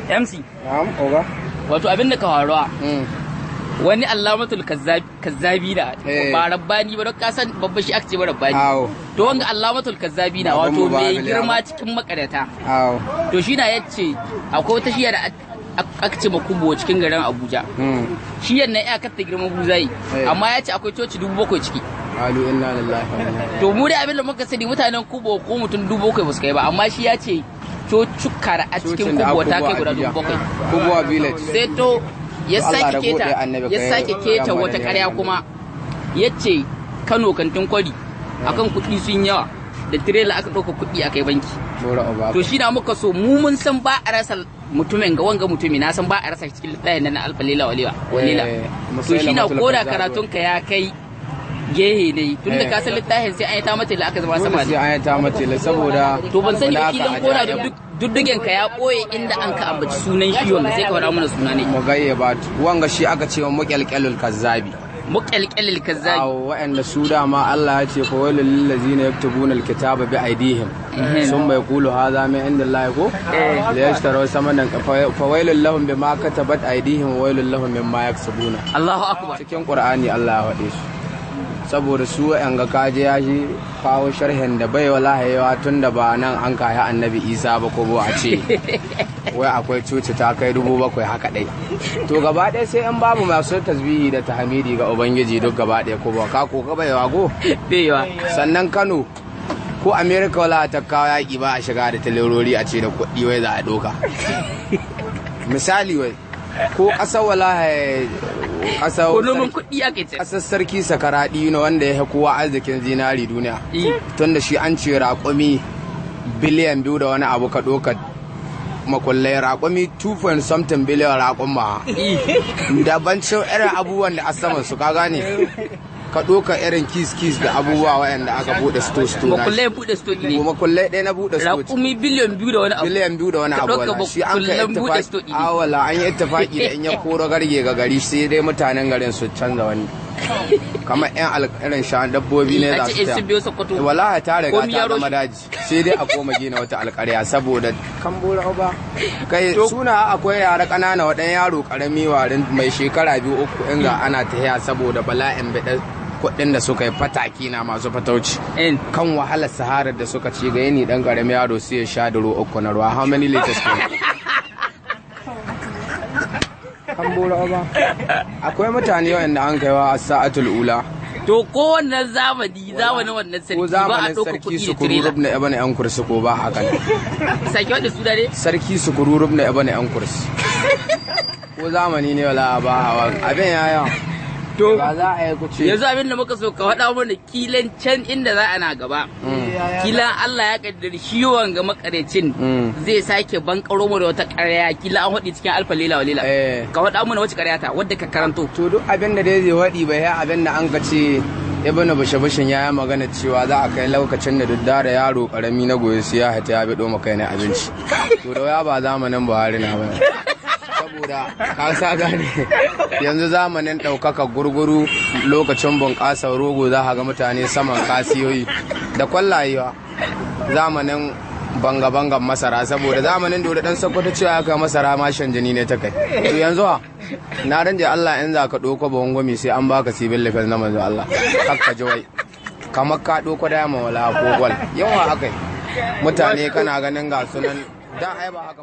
MC na'am oga wato abin da ka faruwa wani allamatul kazzabi da ba rabbani ba don kasan babban shi aka ce ba rabbani to wanga allamatul kazzabi na wato mai girma cikin makarata to shi na yace akwai wata shiya da aka ce makubo cikin garin Abuja shiyar na ya katta girman buzai amma ya ce akwai coci 7,000 ciki alu inna lillahi to mu dai abin da muka sani mutanen kubo ko mutum 7,000 ba su kai ba amma shi ya ce cocukar a cikin kubo ta kai guda 7,000 kubo village sai to ya sake keta wata karya kuma ya ce Kano kantin kwari akan kuɗi sun yawa da tirela aka ɗauka kuɗi a kai banki to shi na muka so mu mun san ba a rasa mutumin ga wanga mutumi na san ba a rasa cikin littafin na alfalila walila to shi na koda karatun ka ya kai gehe ne tun da ka san littafin sai an yi ta mace aka zama sama sai an yi ta mace saboda to ban sani kilan koda duddugen ka ya koye inda an ka ambaci sunan shi wanda sai ka faɗa mana suna ne mu gayya wanga shi aka ce muqalqalul kazzabi muqalqalul kazzabi wa'anda su dama Allah ya ce fa walil ladzina yaktubuna alkitaba bi aydihim summa yaqulu hadha min indillahi ko la yashtaru samanan fa walil lahum bima katabat aydihim wa walil lahum mimma yaksubuna Allahu akbar cikin Qur'ani Allah ya wade su saboda su wa'anga kaje ya shi kawo sharhin da bai wallahi tun da ba nan an kai annabi Isa ba ko a ce wai akwai coci ta kai 7,000 haka dai to gaba ɗaya sai in babu masu tasbihi da tahmidi ga ubangiji duk gaba ɗaya ko ba ka ko ka bai wago baiwa sannan Kano ko America wala ta kawo yaki ba a shiga da talerori a ce da kuɗi wai za a doka misali wai ko ƙasar wallahi noman kuɗi ake ce ƙasar sarki sakaradi na wanda ya kowa arzikin zinari duniya tun da shi an ce raƙumi biliyan 2 da wani abu ka ɗoka makullai raƙumi 2 something biliyan raƙumma dabancin irin abubuwan da a saman su ka gane ka ɗoka irin kis da abubuwa waɗanda aka buɗe sto makullai buɗe sto ne makullai ɗaya na buɗe sto raƙumi biliyan 2 da wani abu biliyan 2 da wani abu wala shi an kai ittifaqi awala an yi ittifaqi da in ya koro garge ga gari sai dai mutanen garin su canza wani kamar yan irin shan dabbobi ne za su ta wallahi ta riga ta zama daji sai dai a koma gina wata alƙarya saboda kambura ba kai suna akwai yara ƙanana waɗan yaro ƙarami warin mai shekara 2-3 in ga ana tahiya saboda bala'in bida kuɗin da suka yi fataki na masu fatauci kan wahalar sahara da suka ci ga yini dan ƙarami yaro sai ya sha duro 3 na ruwa how many liters an bora ba akwai mutane wanda an kaiwa a sa'atul ula to ko wannan zamanin wannan sarki ba a ɗauka kuɗi su kururub na ibn an kursi ko ba haka ne sarki wanda su dare sarki su kururub na ibn an kursi ko zamani ne wala ba hawa abin yaya to ba za a yi kuce yanzu abin da muka so ka faɗa mana kilan can inda za a na gaba kilan Allah ya kaddari shi wanga makarecin zai sake bankaro mu da wata ƙarya kila an haɗi cikin alfa lela walila ka faɗa mana wace ƙarya ta wadda ka karanto to duk abin da dai zai haɗi bai ya abin da an ka ce ibnu bashabashin ya yi magana cewa za a kai lokacin da daddare yaro karami na goyi su ya hata ya biɗo maka ne abinci to da ya ba zamanin Buhari na ba saboda ka sa gane yanzu zamanin ɗaukaka gurguru lokacin bunƙasar rogo za ga mutane saman kasiyoyi da kwallayewa zamanin banga-bangan masara saboda zamanin da dan sakwata cewa aka masara mashin jini ne ta kai to yanzu na ranje Allah in za ka ɗauko bahon gwami sai an baka sibil lifes na manzo Allah haka ji wai kamar ka ɗauko dama wala ko gwal yawa akai mutane kana ganin ga sunan dan ai ba haka